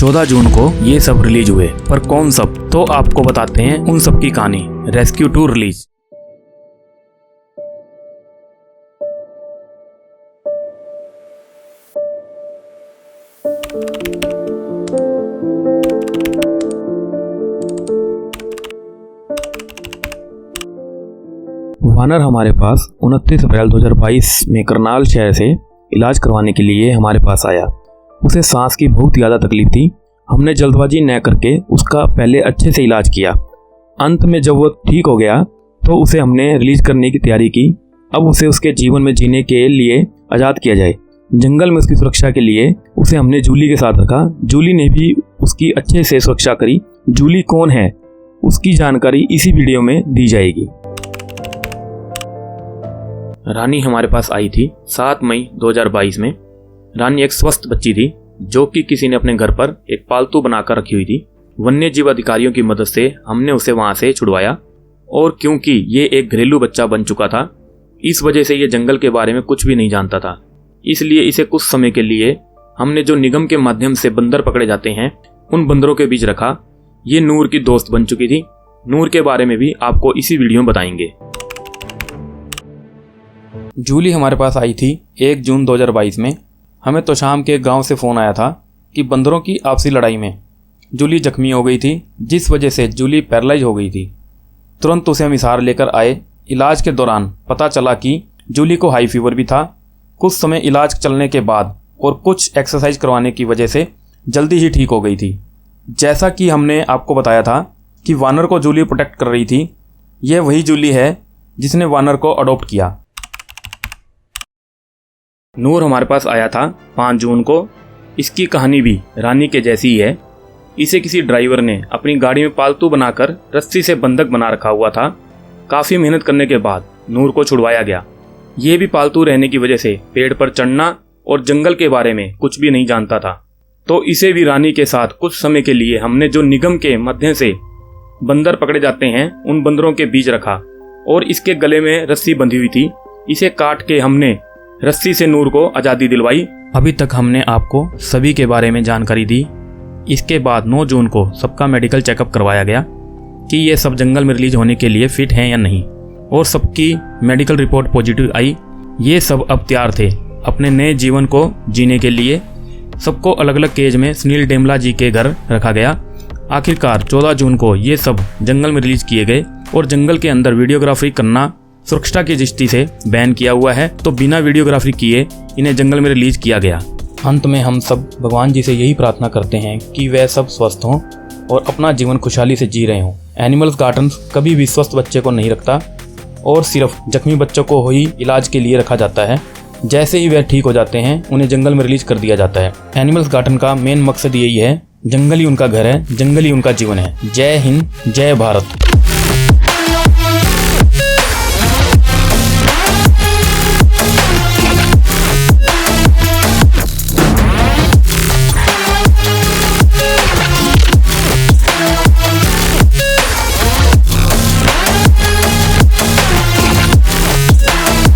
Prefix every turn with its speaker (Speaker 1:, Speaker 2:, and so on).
Speaker 1: 14 जून को ये सब रिलीज हुए, पर कौन सब, तो आपको बताते हैं उन सब की कहानी। Rescue 2 release. वानर हमारे पास 29 अप्रैल 2022 में करनाल शहर से इलाज करवाने के लिए हमारे पास आया। उसे सांस की बहुत ज़्यादा तकलीफ थी। हमने जल्दबाजी न करके उसका पहले अच्छे से इलाज किया। अंत में जब वो ठीक हो गया तो उसे हमने रिलीज करने की तैयारी की। अब उसे उसके जीवन में जीने के लिए आज़ाद किया जाए। जंगल में उसकी सुरक्षा के लिए उसे हमने जूली के साथ रखा। जूली ने भी उसकी अच्छे से सुरक्षा करी। जूली कौन है उसकी जानकारी इसी वीडियो में दी जाएगी। रानी हमारे पास आई थी 7 मई 2022 में। रानी एक स्वस्थ बच्ची थी जो कि किसी ने अपने घर पर एक पालतू बनाकर रखी हुई थी। वन्य जीव अधिकारियों की मदद से हमने उसे वहां से छुड़वाया, और क्योंकि ये एक घरेलू बच्चा बन चुका था, इस वजह से ये जंगल के बारे में कुछ भी नहीं जानता था। इसलिए इसे कुछ समय के लिए हमने जो निगम के माध्यम से बंदर पकड़े जाते हैं उन बंदरों के बीच रखा। ये नूर की दोस्त बन चुकी थी। नूर के बारे में भी आपको इसी वीडियो में बताएंगे। जूली हमारे पास आई थी 1 जून 2022 में। हमें तो शाम के गांव से फ़ोन आया था कि बंदरों की आपसी लड़ाई में जूली जख्मी हो गई थी, जिस वजह से जूली पैरालाइज हो गई थी। तुरंत उसे हम हिसार लेकर आए। इलाज के दौरान पता चला कि जूली को हाई फीवर भी था। कुछ समय इलाज चलने के बाद और कुछ एक्सरसाइज करवाने की वजह से जल्दी ही ठीक हो गई थी। जैसा कि हमने आपको बताया था कि वानर को जूली प्रोटेक्ट कर रही थी, यह वही जूली है जिसने वानर को अडॉप्ट किया। नूर हमारे पास आया था 5 जून को। इसकी कहानी भी रानी के जैसी ही है। इसे किसी ड्राइवर ने अपनी गाड़ी में पालतू बनाकर रस्सी से बंधक बना रखा हुआ था। काफ़ी मेहनत करने के बाद नूर को छुड़वाया गया। ये भी पालतू रहने की वजह से पेड़ पर चढ़ना और जंगल के बारे में कुछ भी नहीं जानता था। तो इसे भी रानी के साथ कुछ समय के लिए हमने जो निगम के माध्यम से बंदर पकड़े जाते हैं उन बंदरों के बीच रखा, और इसके गले में रस्सी बंधी हुई थी। इसे काट के हमने रस्सी से नूर को आज़ादी दिलवाई। अभी तक हमने आपको सभी के बारे में जानकारी दी। इसके बाद 9 जून को सबका मेडिकल चेकअप करवाया गया कि ये सब जंगल में रिलीज होने के लिए फिट हैं या नहीं, और सबकी मेडिकल रिपोर्ट पॉजिटिव आई। ये सब अब तैयार थे अपने नए जीवन को जीने के लिए। सबको अलग अलग केज में सुनील डेमला जी के घर रखा गया। आखिरकार 14 जून को ये सब जंगल में रिलीज किए गए, और जंगल के अंदर वीडियोग्राफी करना सुरक्षा की दृष्टि से बैन किया हुआ है, तो बिना वीडियोग्राफी किए इन्हें जंगल में रिलीज किया गया। अंत में हम सब भगवान जी से यही प्रार्थना करते हैं कि वह सब स्वस्थ हों और अपना जीवन खुशहाली से जी रहे हों। एनिमल्स गार्डन्स कभी भी स्वस्थ बच्चे को नहीं रखता, और सिर्फ जख्मी बच्चों को ही इलाज के लिए रखा जाता है। जैसे ही वह ठीक हो जाते हैं उन्हें जंगल में रिलीज कर दिया जाता है। एनिमल्स गार्डन का मेन मकसद यही है, जंगल ही उनका घर है, जंगल ही उनका जीवन है। जय हिंद, जय भारत।